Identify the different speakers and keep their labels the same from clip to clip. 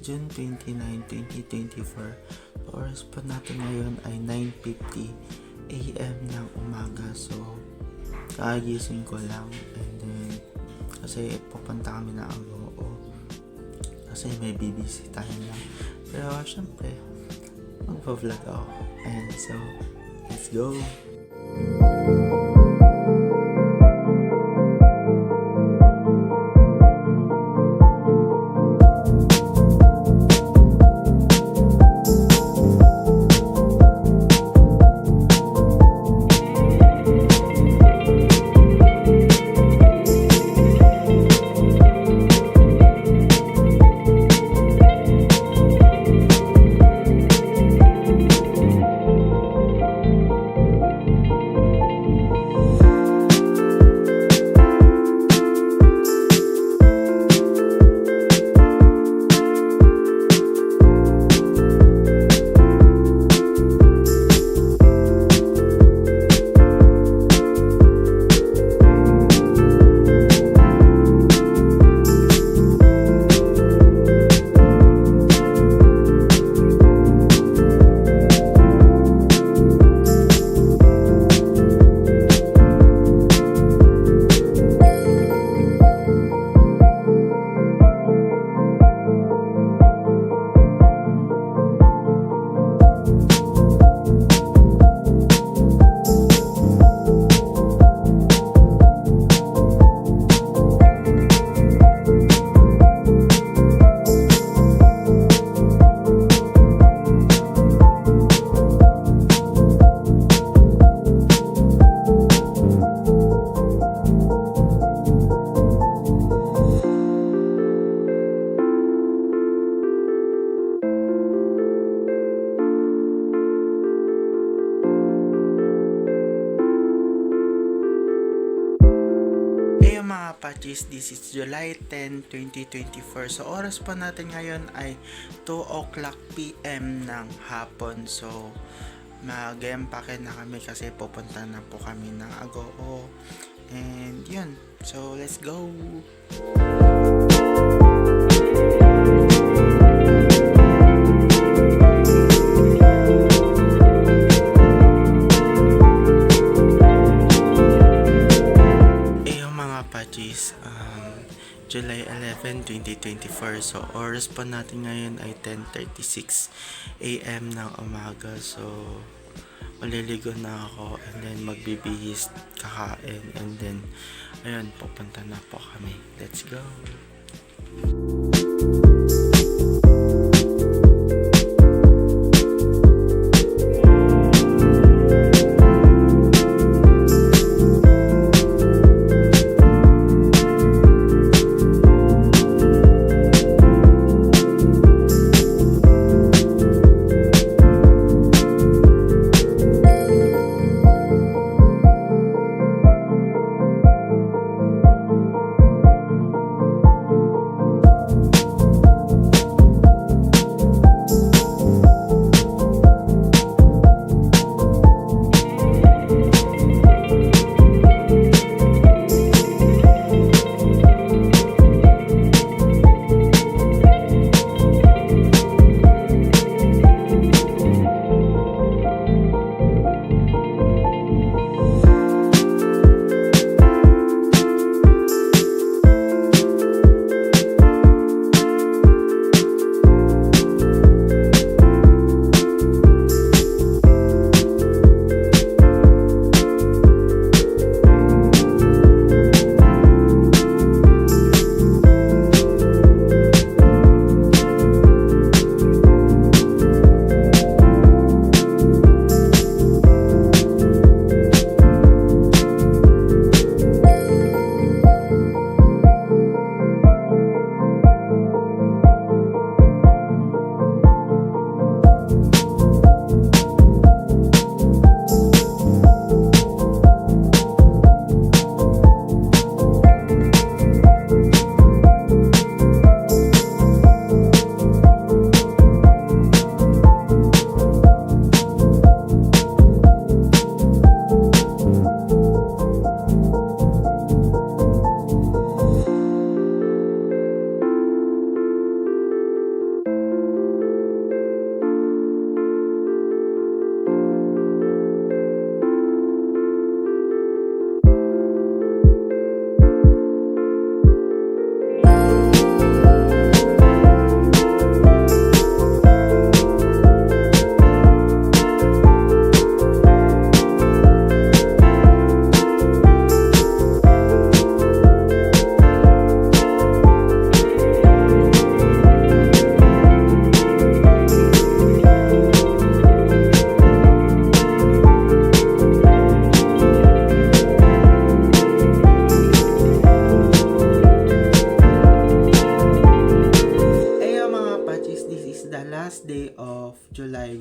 Speaker 1: June 29, 2024. Oras po natin ngayon ay 9:50 AM ng umaga. So, kagising ko lang and then kasi pupunta kami na Agoo kasi may bibisitahin lang. Pero syempre, magpa-vlog ako. And so, let's go! Mga patches, this is July 10, 2024. So, oras pa natin ngayon ay 2 o'clock PM ng hapon. So, mag-empake na kami kasi pupunta na po kami ng Agoo. And yun. So, let's go! July 11, 2024. So, oras pa natin ngayon ay 10:36 AM ng umaga. So, maliligo na ako and then magbibihis, kakain and then, ayun, pupunta na po kami. Let's go!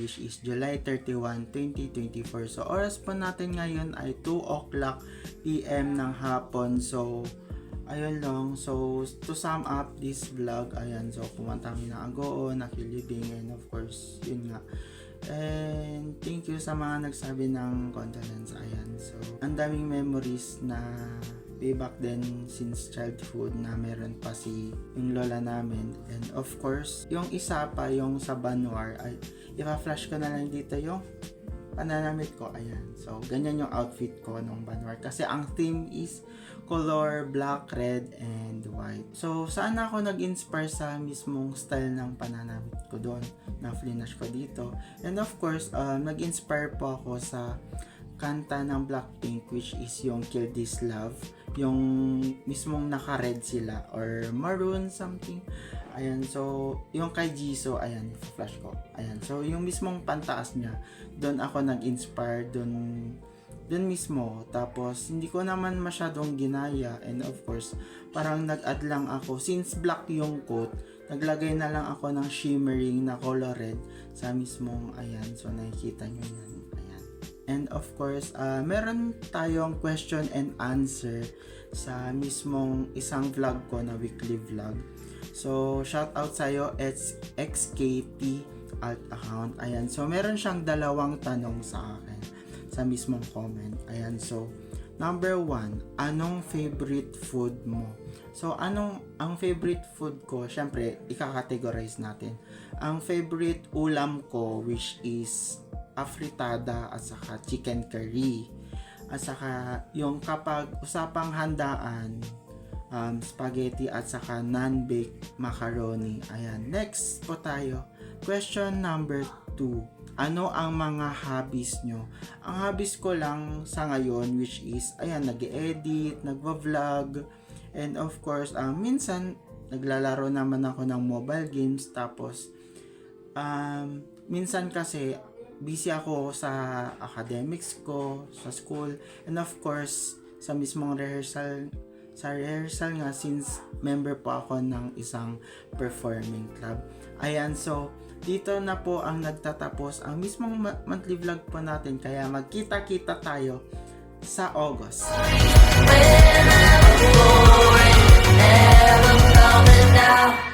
Speaker 1: which is July 31, 2024. So oras po natin ngayon ay 2 o'clock PM ng hapon. So ayun lang. So to sum up this vlog, ayan, so pumunta kami ng Agoo, Nakilibing, and of course yun nga. And thank you sa mga nagsabi ng condolence. Ayan, so ang daming memories na way back then since childhood na meron pa si yung lola namin. And of course yung isa pa, yung sa Banwar, ay ipa-flash ko na lang dito yung pananamit ko. Ayan, so ganyan yung outfit ko nung Banwar kasi ang theme is color black, red, and white. So saan ako nag-inspire sa mismong style ng pananamit ko doon na flinash ko dito. And of course nag-inspire po ako sa kanta ng Blackpink, which is yung Kill This Love, yung mismong naka-red sila or maroon something. Ayan, so yung kay Jisoo, ayan, flash ko. Ayan, so yung mismong pantaas niya, doon ako nag-inspire, doon mismo. Tapos hindi ko naman masyadong ginaya, and of course parang nag-add lang ako, since black yung coat, naglagay na lang ako ng shimmering na color red sa mismong, ayan, so nakikita nyo yan. And of course, meron tayong question and answer sa mismong isang vlog ko na weekly vlog. So, shout out sa'yo, it's XKT alt account. Ayan, so meron siyang dalawang tanong sa akin sa mismong comment. Ayan, so number 1, anong favorite food mo? So, ang favorite food ko, syempre, ika-categorize natin. Ang favorite ulam ko, which is afritada at saka chicken curry. At saka yung kapag usapang handaan, spaghetti at saka non-baked macaroni. Ayan, next po tayo. Question number 2. Ano ang mga hobbies nyo? Ang hobbies ko lang sa ngayon, which is, ayan, nag-edit, nagva-vlog, and of course, minsan, naglalaro naman ako ng mobile games, tapos, minsan kasi, busy ako sa academics ko, sa school, and of course, sa mismong rehearsal nga, since member po ako ng isang performing club. Ayan, so, dito na po ang nagtatapos ang mismong monthly vlog po natin, kaya magkita-kita tayo sa August. When I'm going, never coming down.